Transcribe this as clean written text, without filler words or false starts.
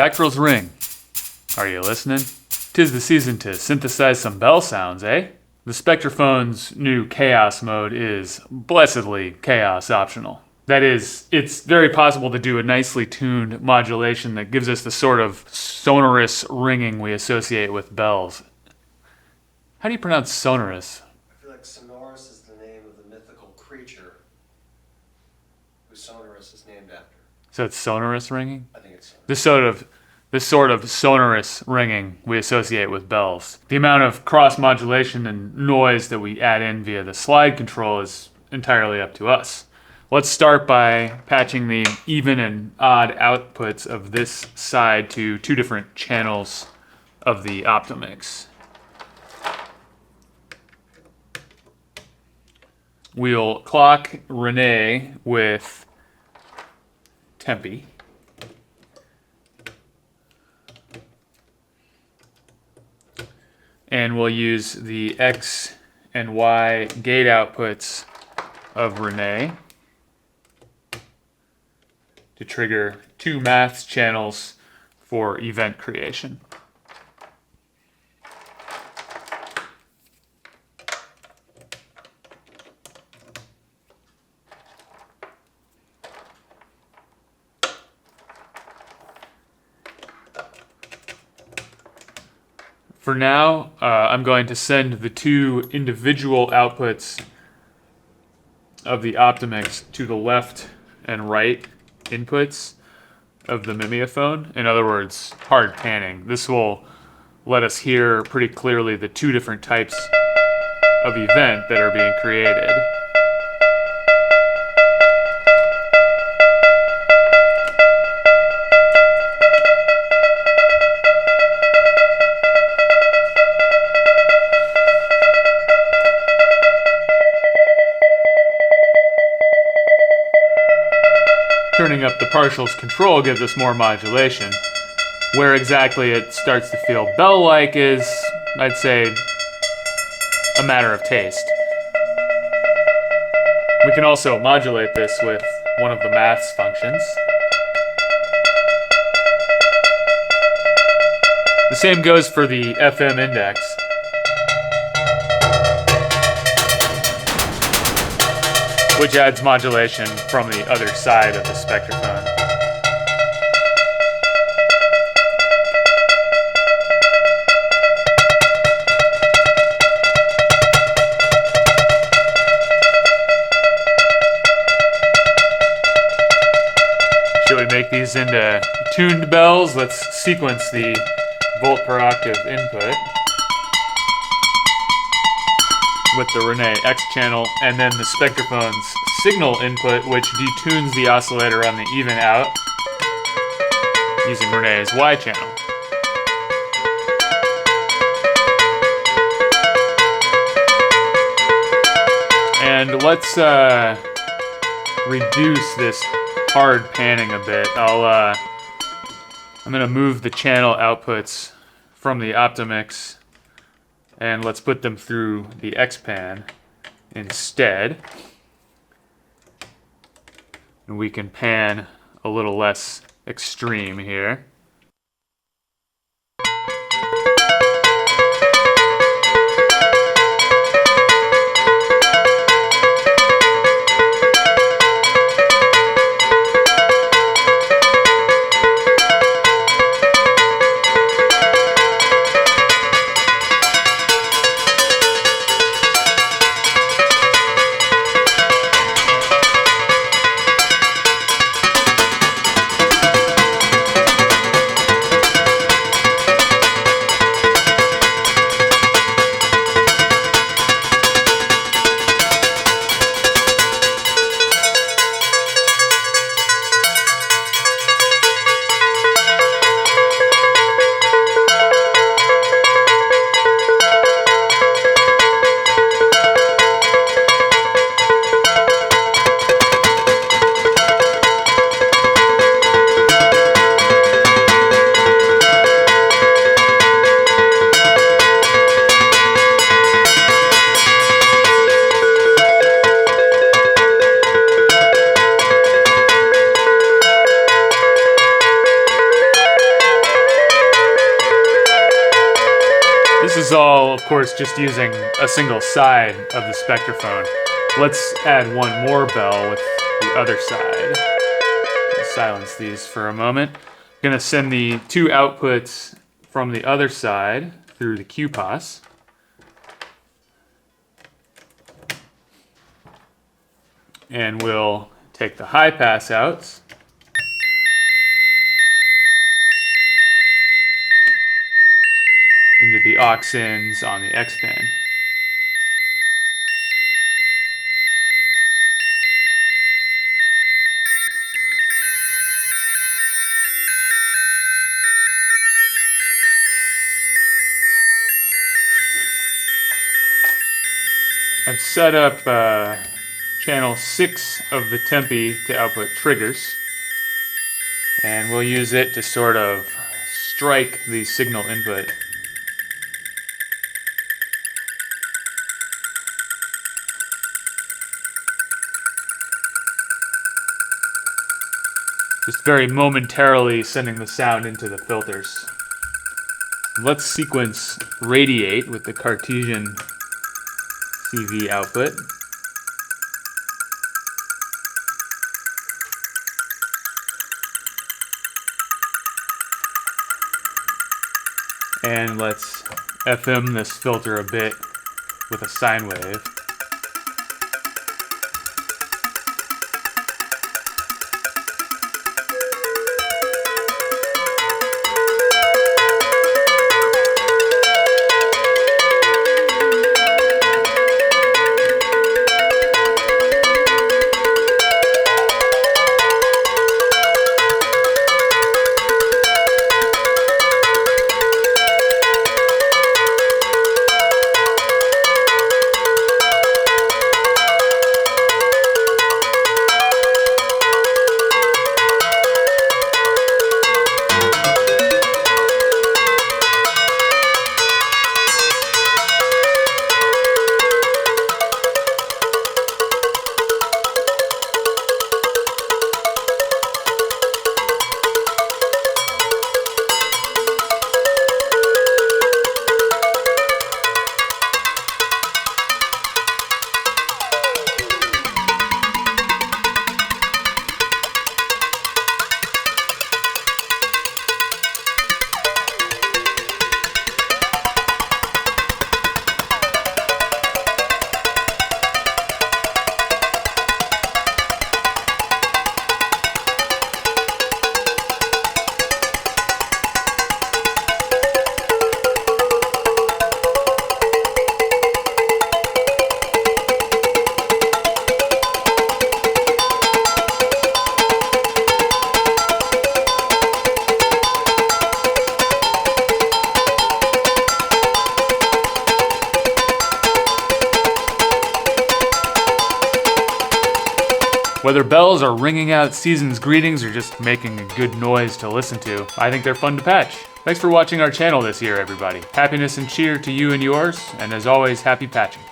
Spectrals ring. Are you listening? 'Tis the season to synthesize some bell sounds, eh? The Spectraphone's new chaos mode is blessedly chaos optional. That is, it's very possible to do a nicely tuned modulation that gives us the sort of sonorous ringing we associate with bells. How do you pronounce sonorous? I feel like sonorous is the name of the mythical creature who sonorous is named after. So it's sonorous ringing? I think it's sonorous. This sort of sonorous ringing we associate with bells. The amount of cross modulation and noise that we add in via the slide control is entirely up to us. Let's start by patching the even and odd outputs of this side to two different channels of the Optomix. We'll clock Renee with Tempe. And we'll use the X and Y gate outputs of Renee to trigger two math channels for event creation. For now, I'm going to send the two individual outputs of the Optomix to the left and right inputs of the mimeophone. In other words, hard panning. This will let us hear pretty clearly the two different types of event that are being created. Turning up the partials control gives us more modulation. Where exactly it starts to feel bell-like is, I'd say, a matter of taste. We can also modulate this with one of the maths functions. The same goes for the FM index. Which adds modulation from the other side of the Spectraphone. Should we make these into tuned bells? Let's sequence the volt per octave input with the Renee X channel, and then the Spectraphone's signal input, which detunes the oscillator on the even out using Renee's Y channel. And let's reduce this hard panning a bit. I'm going to move the channel outputs from the Optomix and let's put them through the X-Pan instead. And we can pan a little less extreme here. is all, of course, just using a single side of the Spectraphon. Let's add one more bell with the other side. Silence these for a moment. I'm gonna send the two outputs from the other side through the QPOS. And we'll take the high pass outs into the aux-ins on the X-band. I've set up channel 6 of the tempi to output triggers, and we'll use it to sort of strike the signal input. Just very momentarily sending the sound into the filters. Let's sequence radiate with the Cartesian CV output. And let's FM this filter a bit with a sine wave. Whether bells are ringing out season's greetings or just making a good noise to listen to, I think they're fun to patch. Thanks for watching our channel this year, everybody. Happiness and cheer to you and yours, and as always, happy patching.